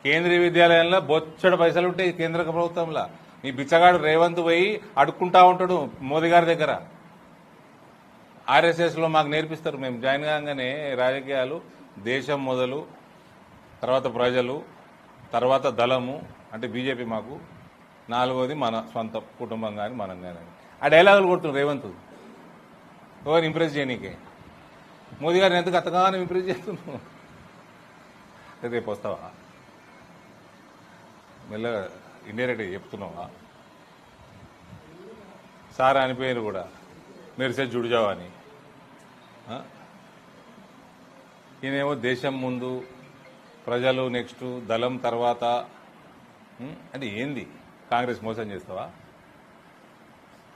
కేంద్రీయ విద్యాలయంలో బొచ్చడు పైసలు ఉంటాయి కేంద్ర ప్రభుత్వంలో. మీ బిచ్చగాడు రేవంత్ పోయి అడుక్కుంటా ఉంటాడు మోదీ గారి దగ్గర. ఆర్ఎస్ఎస్లో మాకు నేర్పిస్తారు, మేము జాయిన్ కాగానే రాజకీయాలు దేశం మొదలు, తర్వాత ప్రజలు, తర్వాత దళము అంటే బీజేపీ, మాకు నాలుగోది మన సొంత కుటుంబం కానీ మనం కానీ. ఆ డైలాగులు కొడుతున్నాడు రేవంత్ ఎవరు ఇంప్రెస్ చేయనీకే. మోదీ గారిని ఎందుకు అంతగానో ఇంప్రెస్ చేస్తున్నావు? రేపు వస్తావా? మెల్లగా ఇండైరెక్ట్గా చెప్తున్నావా? సార్ అనిపోయారు కూడా మెరిసే జుడిజావా అని. ఈయనేమో దేశం ముందు, ప్రజలు నెక్స్ట్, దళం తర్వాత. అంటే ఏంది? కాంగ్రెస్ మోసం చేస్తావా?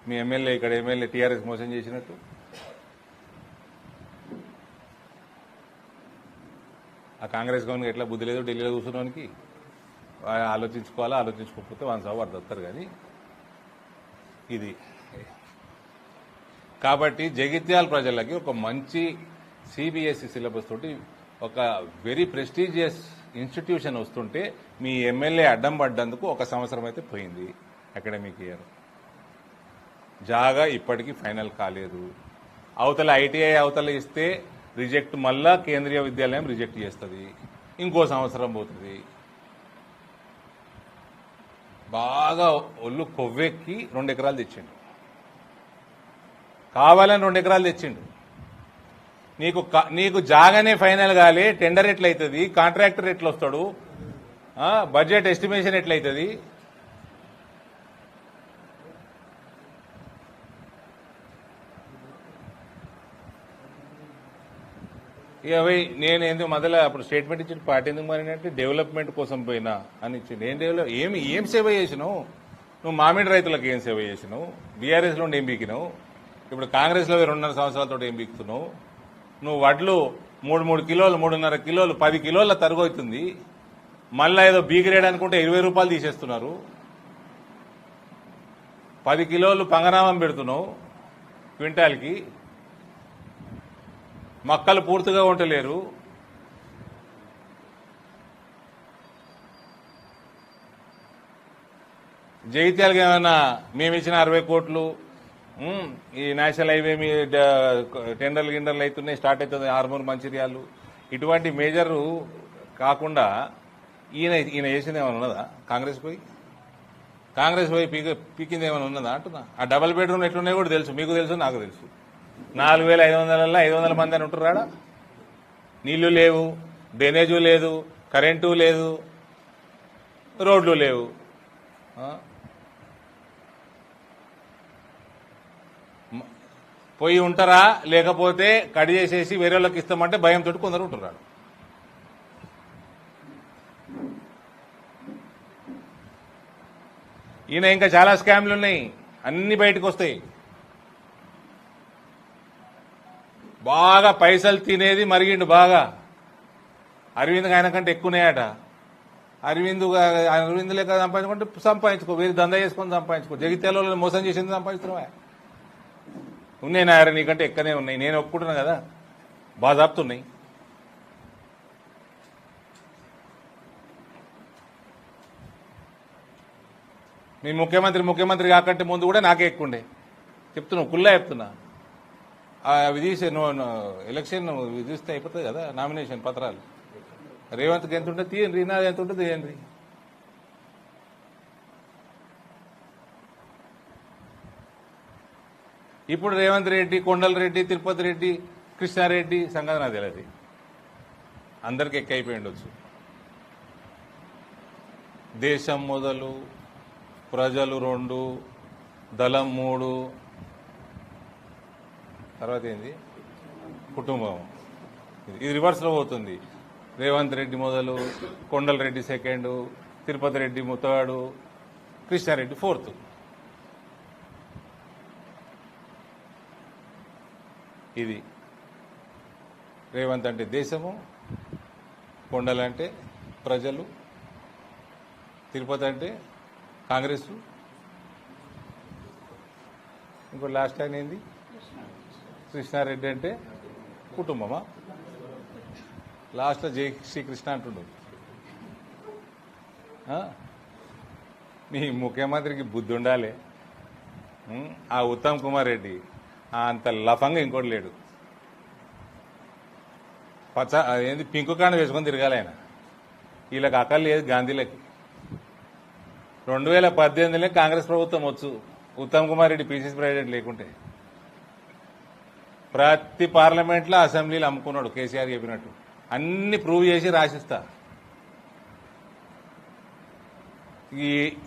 మీ ఎమ్మెల్యే ఇక్కడ ఎమ్మెల్యే టీఆర్ఎస్ మోసం చేసినట్టు. ఆ కాంగ్రెస్ గవర్నమెంట్ ఎట్లా బుద్ధి లేదు ఢిల్లీలో కూర్చున్నానికి. ఆలోచించుకోవాలా, ఆలోచించుకోకపోతే వన్ సార్ వస్తారు కానీ ఇది. కాబట్టి జగిత్యాల ప్రజలకి ఒక మంచి సిబిఎస్ఈ సిలబస్ తోటి ఒక వెరీ ప్రెస్టీజియస్ ఇన్స్టిట్యూషన్ వస్తుంటే మీ ఎమ్మెల్యే అడ్డం పడ్డందుకు 1 సంవత్సరం అయితే పోయింది అకాడమిక్ ఇయర్. జాగా ఇప్పటికీ ఫైనల్ కాలేదు. అవతల ఐటీఐ అవతల ఇస్తే రిజెక్ట్, మళ్ళా కేంద్రీయ విద్యాలయం రిజెక్ట్ చేస్తుంది. ఇంకో సంవత్సరం పోతుంది. బాగా ఒళ్ళు కొవ్వెక్కి 2 ఎకరాలు తెచ్చిండు. కావాలని 2 ఎకరాలు తెచ్చిండు. నీకు జాగానే ఫైనల్ కాలే, టెండర్ ఎట్లయితుంది, కాంట్రాక్టర్ ఎట్లా వస్తాడు, బడ్జెట్ ఎస్టిమేషన్ ఎట్లయితుంది. ఇక నేను ఎందుకు మొదల అప్పుడు స్టేట్మెంట్ ఇచ్చిన పార్టీ ఎందుకు మారినట్టు డెవలప్మెంట్ కోసం పోయినా అని ఇచ్చింది. ఏం సేవ చేసినావు నువ్వు? మామిడి రైతులకు ఏం సేవ చేసినావు? బీఆర్ఎస్లో ఏం బీకినావు? ఇప్పుడు కాంగ్రెస్లో 2.5 సంవత్సరాలతో ఏం బీకుతున్నావు? నువ్వు వడ్లు 3 కిలోలు, 3.5 కిలోలు, 10 కిలోల తరుగు అవుతుంది. మళ్ళా ఏదో బీగిరేడ్ అనుకుంటే 20 రూపాయలు తీసేస్తున్నారు. 10 కిలోలు పంగనామం పెడుతున్నావు క్వింటాల్కి. మొక్కలు పూర్తిగా ఉండలేరు. జగిత్యాలకి ఏమైనా మేమిచ్చిన 60 కోట్లు, ఈ నేషనల్ హైవే మీ టెండర్లు గిండర్లు అవుతున్నాయి, స్టార్ట్ అవుతుంది ఆర్మూర్ మంచిర్యాలు, ఇటువంటి మేజర్ కాకుండా ఈయన చేసింది ఏమైనా ఉన్నదా? కాంగ్రెస్ పోయి పీకింది ఏమైనా ఉన్నదా అంటున్నా. ఆ డబల్ బెడ్రూమ్ ఎట్లున్నాయో కూడా తెలుసు, మీకు తెలుసు, నాకు తెలుసు. 4,500 500 మంది అని ఉంటున్నాడా? నీళ్లు లేవు, డ్రైనేజు లేదు, కరెంటు లేదు, రోడ్లు లేవు. పోయి ఉంటారా? లేకపోతే కడి చేసేసి వేరే వాళ్ళకి ఇస్తామంటే భయంతో కొందరు ఉంటున్నారు. ఈయన ఇంకా చాలా స్కామ్లు ఉన్నాయి, అన్ని బయటకు వస్తాయి. బాగా పైసలు తినేది మరిగిండు బాగా. అరవింద్ ఆయన కంటే ఎక్కువనేయట. అరవింద్ లేక సంపాదించుకో, వేరే దందా చేసుకొని సంపాదించుకో. జగిత్యాలలో మోసం చేసింది సంపాదిస్తున్నావా? ఉన్నాయి నాయర, నీకంటే ఎక్కనే ఉన్నాయి. నేను ఒప్పుకుంటున్నా కదా, బాజాప్తున్నాయి. మీ ముఖ్యమంత్రి కాకంటే ముందు కూడా నాకే ఎక్కువండే. చెప్తున్నావు, కుల్లా చెప్తున్నా. అవి తీసే ఎలక్షన్ తీస్తే అయిపోతుంది కదా, నామినేషన్ పత్రాలు. రేవంత్కి ఎంత ఉంటుంది తీయండి, నాది ఎంత ఉంటుంది తీయండి. ఇప్పుడు రేవంత్ రెడ్డి, కొండలరెడ్డి, తిరుపతి రెడ్డి, కృష్ణారెడ్డి సంగతి నాకు తెలియదు. అందరికి ఎక్కైపోయి ఉండొచ్చు. దేశం మొదలు, ప్రజలు 2, దళం 3, తర్వాత ఏంది కుటుంబం. ఇది రివర్స్లో పోతుంది. రేవంత్ రెడ్డి మొదలు, Kondal Reddy 2nd, Tirupati Reddy 3rd, Krishna Reddy 4th. ఇది రేవంత్ అంటే దేశము, కొండలంటే ప్రజలు, తిరుపతి అంటే కాంగ్రెస్, ఇంకో లాస్ట్ ఆయన ఏంది కృష్ణారెడ్డి అంటే కుటుంబమా? లాస్ట్లో జై శ్రీకృష్ణ అంటుండవు. ఆ? మీ ముఖ్యమంత్రికి బుద్ధి ఉండాలి. ఆ ఉత్తమ్ కుమార్ రెడ్డి అంత లఫంగా ఇంకోటి లేడు. అదేంది పింకు కాండ వేసుకొని తిరగాలి ఆయన. వీళ్ళకి అక్కలు లేదు గాంధీలకి. 2018 కాంగ్రెస్ ప్రభుత్వం వచ్చు ఉత్తమ్ కుమార్ రెడ్డి పీసీసీ ప్రెసిడెంట్ లేకుంటే. ప్రతి పార్లమెంట్లో అసెంబ్లీలో అమ్ముకున్నాడు కేసీఆర్ చెప్పినట్టు. అన్ని ప్రూవ్ చేసి రాసిస్తా.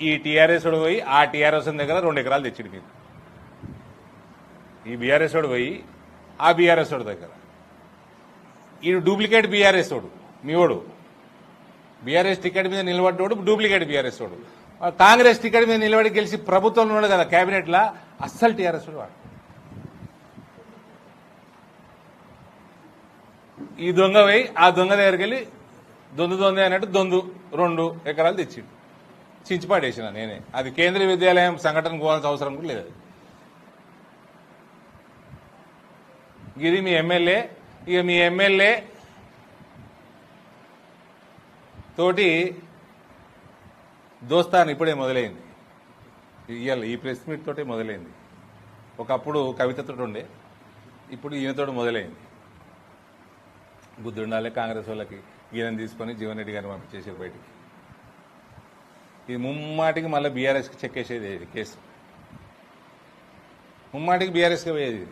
ఈ టీఆర్ఎస్ వాడు పోయి ఆ టీఆర్ఎస్ దగ్గర 2 ఎకరాలు తెచ్చిడు మీరు. ఈ బీఆర్ఎస్ వాడు పోయి ఆ బీఆర్ఎస్ వాడు దగ్గర. ఈ డూప్లికేట్ బీఆర్ఎస్ వాడు మీవాడు. బీఆర్ఎస్ టికెట్ మీద నిలబడ్డోడు డూప్లికేట్ బీఆర్ఎస్ వాడు. కాంగ్రెస్ టికెట్ మీద నిలబడి గెలిచి ప్రభుత్వంలో ఉన్నాడు కదా కేబినెట్లా, అస్సలు టీఆర్ఎస్ వాడు వాడు. ఈ దొంగ పోయి ఆ దొంగ దగ్గరికి వెళ్ళి దొందు అన్నట్టు 2 ఎకరాలు తెచ్చిండు. చించిపాడేసిన నేనే. అది కేంద్రీయ విద్యాలయం సంఘటనకు పోవాల్సిన అవసరం కూడా లేదు. ఇది మీ ఎమ్మెల్యే. ఇక మీ ఎమ్మెల్యే తోటి దోస్తాను ఇప్పుడే మొదలైంది. ఇవాళ ఈ ప్రెస్ మీట్ తోటే మొదలైంది. ఒకప్పుడు కవితతో ఉండే, ఇప్పుడు ఈయనతోటి మొదలైంది. బుద్ధి ఉండాలి కాంగ్రెస్ వాళ్ళకి. ఈయన తీసుకొని జీవన్ రెడ్డి గారిని పంపించేసారు బయటికి. ఇది ముమ్మాటికి మళ్ళీ బీఆర్ఎస్కి చెక్కేసేది కేసు. ముమ్మాటికి బీఆర్ఎస్కి పోయేది.